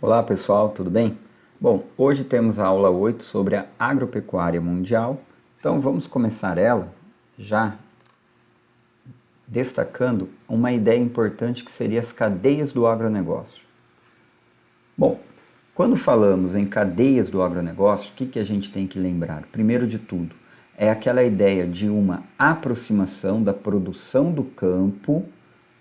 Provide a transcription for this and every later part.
Olá pessoal, tudo bem? Bom, hoje temos a aula 8 sobre a agropecuária mundial, então vamos começar ela já destacando uma ideia importante que seria as cadeias do agronegócio. Bom, quando falamos em cadeias do agronegócio, o que a gente tem que lembrar? Primeiro de tudo, é aquela ideia de uma aproximação da produção do campo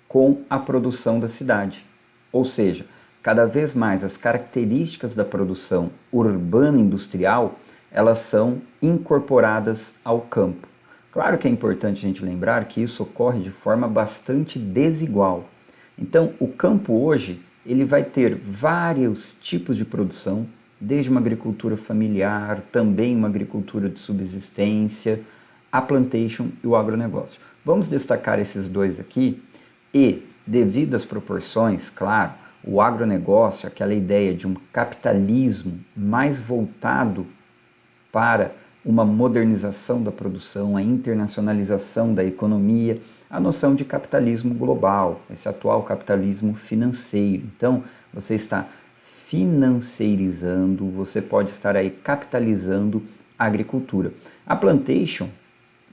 com a produção da cidade, ou seja, cada vez mais as características da produção urbana industrial, elas são incorporadas ao campo. Claro que é importante a gente lembrar que isso ocorre de forma bastante desigual. Então, o campo hoje, ele vai ter vários tipos de produção, desde uma agricultura familiar, também uma agricultura de subsistência, a plantation e o agronegócio. Vamos destacar esses dois aqui e, devido às proporções, claro, o agronegócio, aquela ideia de um capitalismo mais voltado para uma modernização da produção, a internacionalização da economia, a noção de capitalismo global, esse atual capitalismo financeiro. Então, você está financeirizando, você pode estar aí capitalizando a agricultura. A plantation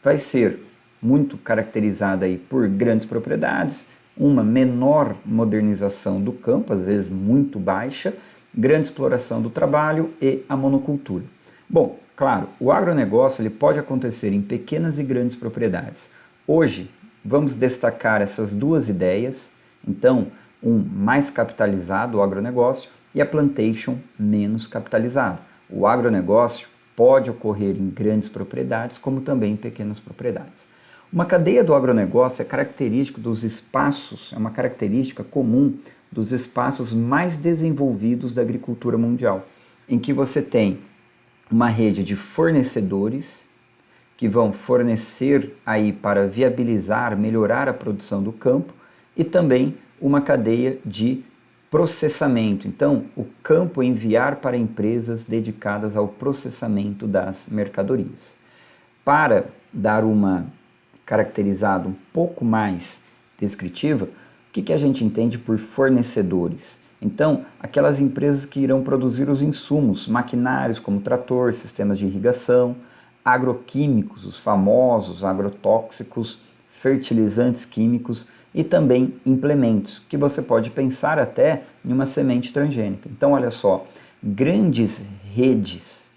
vai ser muito caracterizada aí por grandes propriedades, uma menor modernização do campo, às vezes muito baixa, grande exploração do trabalho e a monocultura. Bom, claro, o agronegócio ele pode acontecer em pequenas e grandes propriedades. Hoje, vamos destacar essas duas ideias, então, um mais capitalizado, o agronegócio, e a plantation menos capitalizado. O agronegócio pode ocorrer em grandes propriedades, como também em pequenas propriedades. Uma cadeia do agronegócio é característica dos espaços, é uma característica comum dos espaços mais desenvolvidos da agricultura mundial, em que você tem uma rede de fornecedores que vão fornecer aí para viabilizar, melhorar a produção do campo e também uma cadeia de processamento. Então, o campo enviar para empresas dedicadas ao processamento das mercadorias. Para dar uma caracterizada um pouco mais descritiva, o que a gente entende por fornecedores? Então, aquelas empresas que irão produzir os insumos, maquinários como trator, sistemas de irrigação, agroquímicos, os famosos agrotóxicos, fertilizantes químicos e também implementos, que você pode pensar até em uma semente transgênica. Então, olha só, grandes redes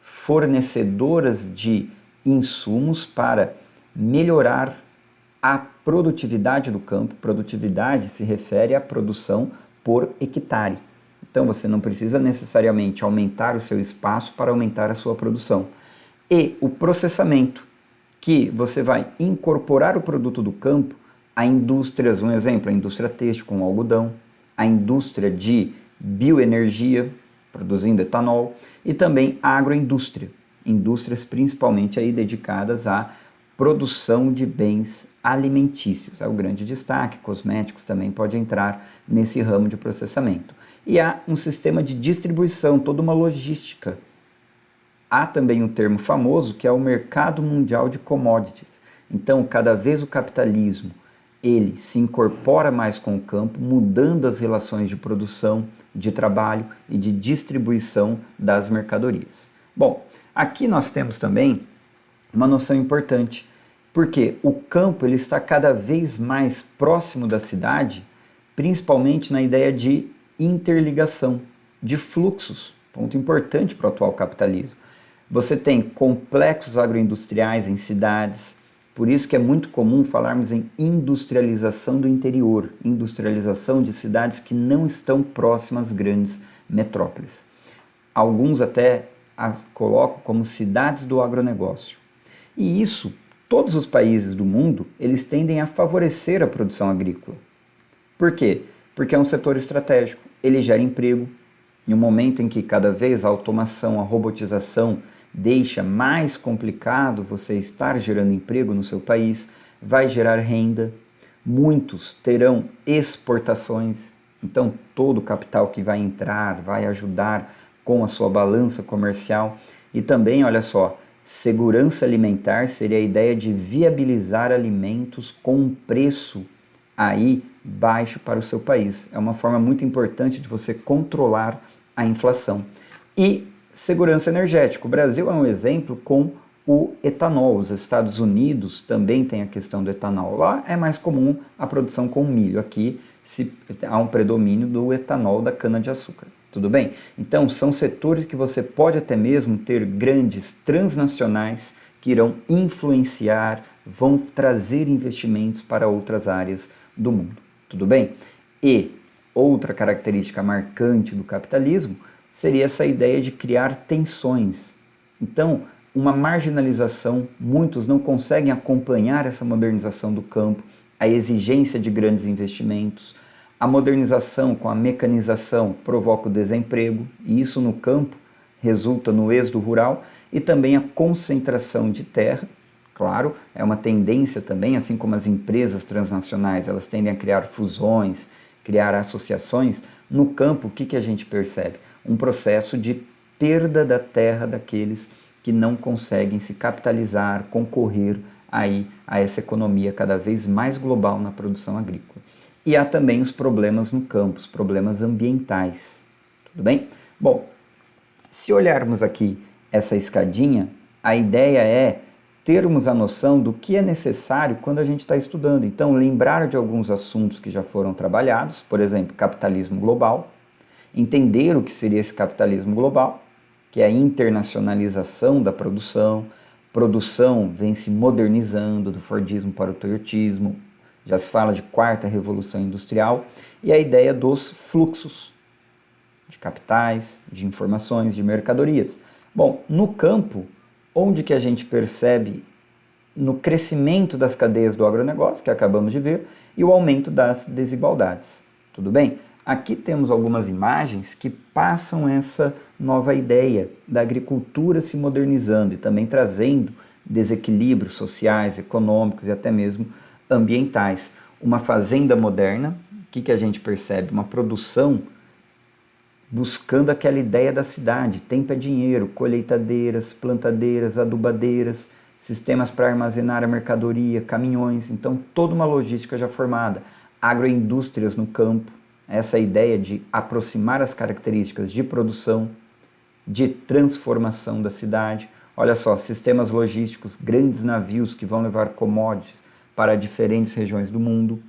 fornecedoras de insumos para melhorar a produtividade do campo. Produtividade se refere à produção por hectare. Então você não precisa necessariamente aumentar o seu espaço para aumentar a sua produção. E o processamento, que você vai incorporar o produto do campo a indústrias, um exemplo, a indústria têxtil com algodão, a indústria de bioenergia, produzindo etanol, e também a agroindústria, indústrias principalmente aí dedicadas à produção de bens alimentícios. É o grande destaque, cosméticos também pode entrar nesse ramo de processamento. E há um sistema de distribuição, toda uma logística. Há também um termo famoso que é o mercado mundial de commodities. Então, cada vez o capitalismo ele se incorpora mais com o campo, mudando as relações de produção, de trabalho e de distribuição das mercadorias. Bom, aqui nós temos também uma noção importante, porque o campo ele está cada vez mais próximo da cidade, principalmente na ideia de interligação, de fluxos, ponto importante para o atual capitalismo. Você tem complexos agroindustriais em cidades, por isso que é muito comum falarmos em industrialização do interior, industrialização de cidades que não estão próximas às grandes metrópoles. Alguns até a colocam como cidades do agronegócio. E isso, todos os países do mundo, eles tendem a favorecer a produção agrícola. Por quê? Porque é um setor estratégico, ele gera emprego. Em um momento em que cada vez a automação, a robotização deixa mais complicado você estar gerando emprego no seu país, vai gerar renda, muitos terão exportações, então todo o capital que vai entrar vai ajudar com a sua balança comercial e também, olha só, segurança alimentar seria a ideia de viabilizar alimentos com um preço aí baixo para o seu país. É uma forma muito importante de você controlar a inflação. E segurança energética. O Brasil é um exemplo com o etanol. Os Estados Unidos também tem a questão do etanol. Lá é mais comum a produção com milho. Aqui há um predomínio do etanol da cana-de-açúcar. Tudo bem? Então, são setores que você pode até mesmo ter grandes transnacionais que irão influenciar, vão trazer investimentos para outras áreas do mundo. Tudo bem? E outra característica marcante do capitalismo seria essa ideia de criar tensões. Então, uma marginalização, muitos não conseguem acompanhar essa modernização do campo, a exigência de grandes investimentos, a modernização com a mecanização provoca o desemprego, e isso no campo resulta no êxodo rural, e também a concentração de terra. Claro, é uma tendência também, assim como as empresas transnacionais, elas tendem a criar fusões, criar associações. No campo, o que a gente percebe? Um processo de perda da terra daqueles que não conseguem se capitalizar, concorrer aí a essa economia cada vez mais global na produção agrícola. E há também os problemas no campo, os problemas ambientais. Tudo bem? Bom, se olharmos aqui essa escadinha, a ideia é termos a noção do que é necessário quando a gente está estudando. Então, lembrar de alguns assuntos que já foram trabalhados, por exemplo, capitalismo global, entender o que seria esse capitalismo global, que é a internacionalização da produção, produção vem se modernizando do Fordismo para o Toyotismo, já se fala de quarta revolução industrial, e a ideia dos fluxos de capitais, de informações, de mercadorias. Bom, no campo, onde que a gente percebe no crescimento das cadeias do agronegócio, que acabamos de ver, e o aumento das desigualdades. Tudo bem? Aqui temos algumas imagens que passam essa nova ideia da agricultura se modernizando e também trazendo desequilíbrios sociais, econômicos e até mesmo ambientais. Uma fazenda moderna, o que a gente percebe? Uma produção buscando aquela ideia da cidade. Tempo é dinheiro, colheitadeiras, plantadeiras, adubadeiras, sistemas para armazenar a mercadoria, caminhões. Então, toda uma logística já formada. Agroindústrias no campo, essa ideia de aproximar as características de produção, de transformação da cidade. Olha só, sistemas logísticos, grandes navios que vão levar commodities para diferentes regiões do mundo.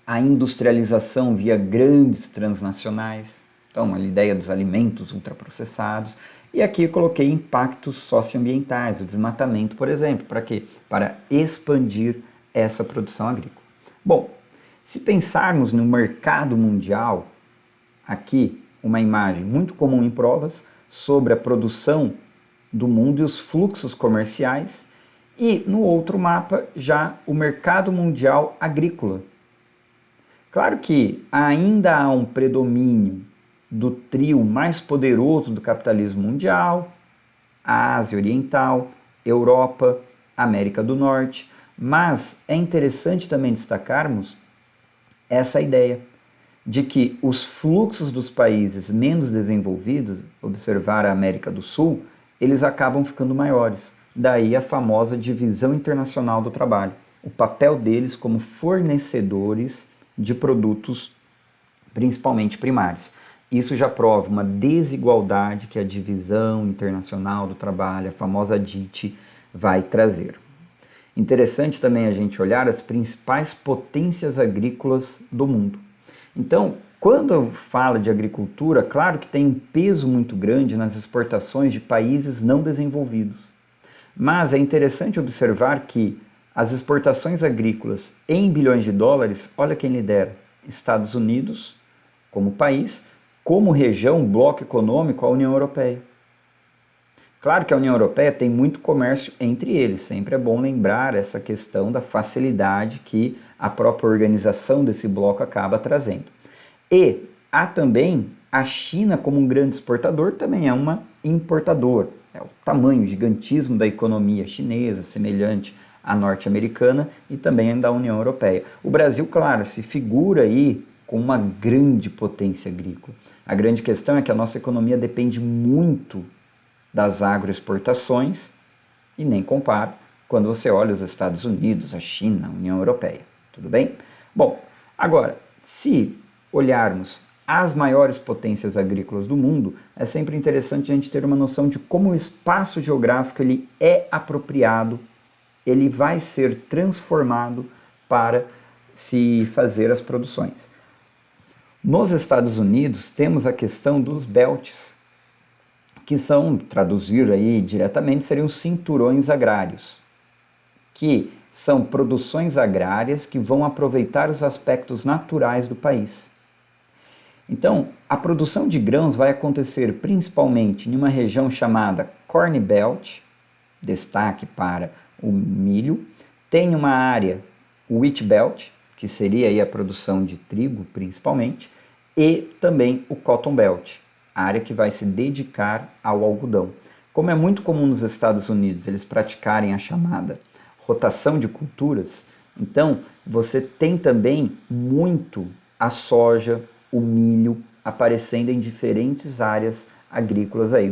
A industrialização via grandes transnacionais, então a ideia dos alimentos ultraprocessados. E aqui eu coloquei impactos socioambientais, o desmatamento, por exemplo. Para quê? Para expandir essa produção agrícola. Bom, se pensarmos no mercado mundial, aqui uma imagem muito comum em provas sobre a produção do mundo e os fluxos comerciais, e no outro mapa já o mercado mundial agrícola. Claro que ainda há um predomínio do trio mais poderoso do capitalismo mundial, a Ásia Oriental, Europa, América do Norte, mas é interessante também destacarmos essa ideia de que os fluxos dos países menos desenvolvidos, observar a América do Sul, eles acabam ficando maiores. Daí a famosa divisão internacional do trabalho, o papel deles como fornecedores de produtos, principalmente primários. Isso já prova uma desigualdade que a divisão internacional do trabalho, a famosa DIT, vai trazer. Interessante também a gente olhar as principais potências agrícolas do mundo. Então, quando fala de agricultura, claro que tem um peso muito grande nas exportações de países não desenvolvidos. Mas é interessante observar que as exportações agrícolas em bilhões de dólares, olha quem lidera: Estados Unidos como país, como região, bloco econômico, a União Europeia. Claro que a União Europeia tem muito comércio entre eles, sempre é bom lembrar essa questão da facilidade que a própria organização desse bloco acaba trazendo. E há também a China como um grande exportador, também é uma importadora. É o tamanho, o gigantismo da economia chinesa, semelhante à norte-americana e também da União Europeia. O Brasil, claro, se figura aí com uma grande potência agrícola. A grande questão é que a nossa economia depende muito das agroexportações e nem compara quando você olha os Estados Unidos, a China, a União Europeia. tudo bem? Bom, agora, se olharmos as maiores potências agrícolas do mundo, é sempre interessante a gente ter uma noção de como o espaço geográfico ele é apropriado, ele vai ser transformado para se fazer as produções. Nos Estados Unidos, temos a questão dos belts, que são, traduzir aí diretamente, seriam cinturões agrários, que são produções agrárias que vão aproveitar os aspectos naturais do país. Então, a produção de grãos vai acontecer principalmente em uma região chamada Corn Belt, destaque para o milho, tem uma área Wheat Belt, que seria aí a produção de trigo principalmente, e também o Cotton Belt, a área que vai se dedicar ao algodão. Como é muito comum nos Estados Unidos eles praticarem a chamada rotação de culturas, então você tem também muito a soja, o milho aparecendo em diferentes áreas agrícolas aí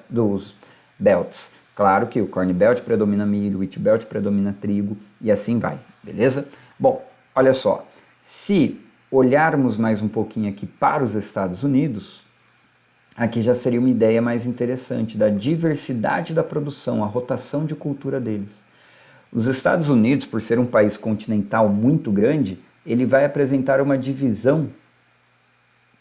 dos belts. Claro que o Corn Belt predomina milho, o Wheat Belt predomina trigo e assim vai, beleza? Bom, olha só, se olharmos mais um pouquinho aqui para os Estados Unidos, aqui já seria uma ideia mais interessante da diversidade da produção, a rotação de cultura deles. Os Estados Unidos, por ser um país continental muito grande, ele vai apresentar uma divisão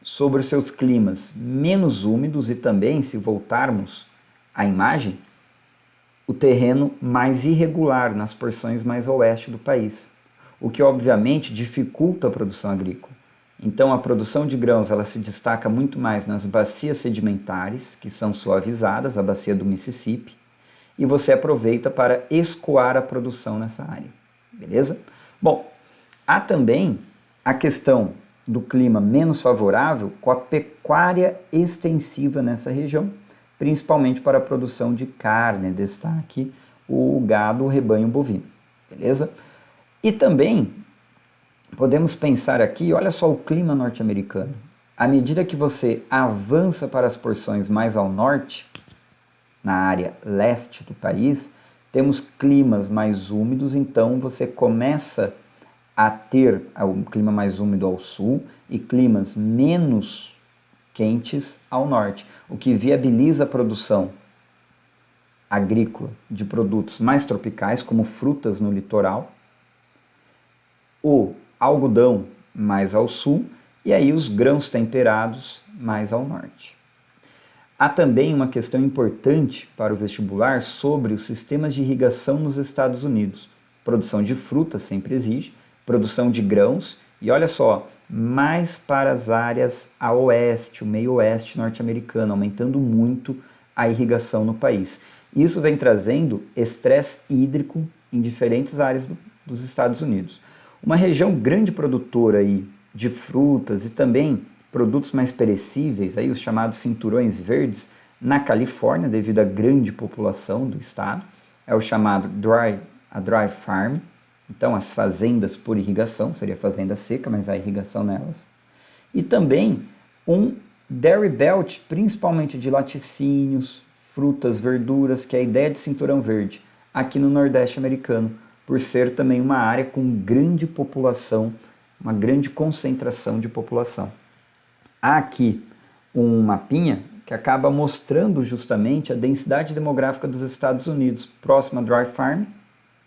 sobre os seus climas menos úmidos e também, se voltarmos à imagem, o terreno mais irregular nas porções mais oeste do país, o que obviamente dificulta a produção agrícola. Então a produção de grãos ela se destaca muito mais nas bacias sedimentares, que são suavizadas, a bacia do Mississippi, e você aproveita para escoar a produção nessa área, beleza? Bom, há também a questão do clima menos favorável com a pecuária extensiva nessa região, principalmente para a produção de carne, destaque o gado, o rebanho bovino, beleza? E também podemos pensar aqui, olha só o clima norte-americano. À medida que você avança para as porções mais ao norte, na área leste do país, temos climas mais úmidos, então você começa a ter um clima mais úmido ao sul e climas menos quentes ao norte, o que viabiliza a produção agrícola de produtos mais tropicais, como frutas no litoral, o algodão mais ao sul e aí os grãos temperados mais ao norte. Há também uma questão importante para o vestibular sobre os sistemas de irrigação nos Estados Unidos. Produção de frutas sempre exige, produção de grãos e olha só, mais para as áreas a oeste, o meio oeste norte-americano, aumentando muito a irrigação no país. Isso vem trazendo estresse hídrico em diferentes áreas dos Estados Unidos. Uma região grande produtora aí de frutas e também produtos mais perecíveis, aí os chamados cinturões verdes, na Califórnia, devido à grande população do estado, é o chamado dry farm, então as fazendas por irrigação, seria fazenda seca, mas há irrigação nelas. E também um dairy belt, principalmente de laticínios, frutas, verduras, que é a ideia de cinturão verde, aqui no Nordeste americano, por ser também uma área com grande população, uma grande concentração de população. Há aqui um mapinha que acaba mostrando justamente a densidade demográfica dos Estados Unidos, próximo a dry farm,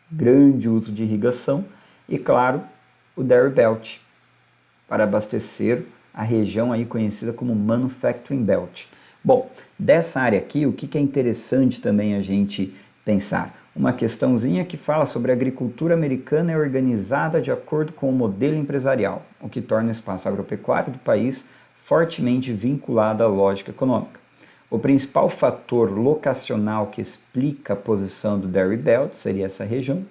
grande uso de irrigação, e claro, o Dairy Belt, para abastecer a região aí conhecida como Manufacturing Belt. Bom, dessa área aqui, o que é interessante também a gente pensar? Uma questãozinha que fala sobre a agricultura americana é organizada de acordo com o modelo empresarial, o que torna o espaço agropecuário do país fortemente vinculado à lógica econômica. O principal fator locacional que explica a posição do Dairy Belt seria essa região,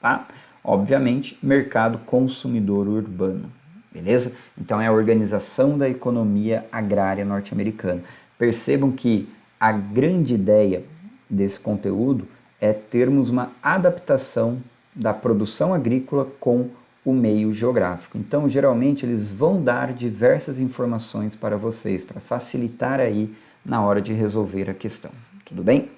tá? Obviamente, mercado consumidor urbano, beleza? Então é a organização da economia agrária norte-americana. Percebam que a grande ideia desse conteúdo é termos uma adaptação da produção agrícola com o meio geográfico. Então, geralmente, eles vão dar diversas informações para vocês, para facilitar aí na hora de resolver a questão. Tudo bem?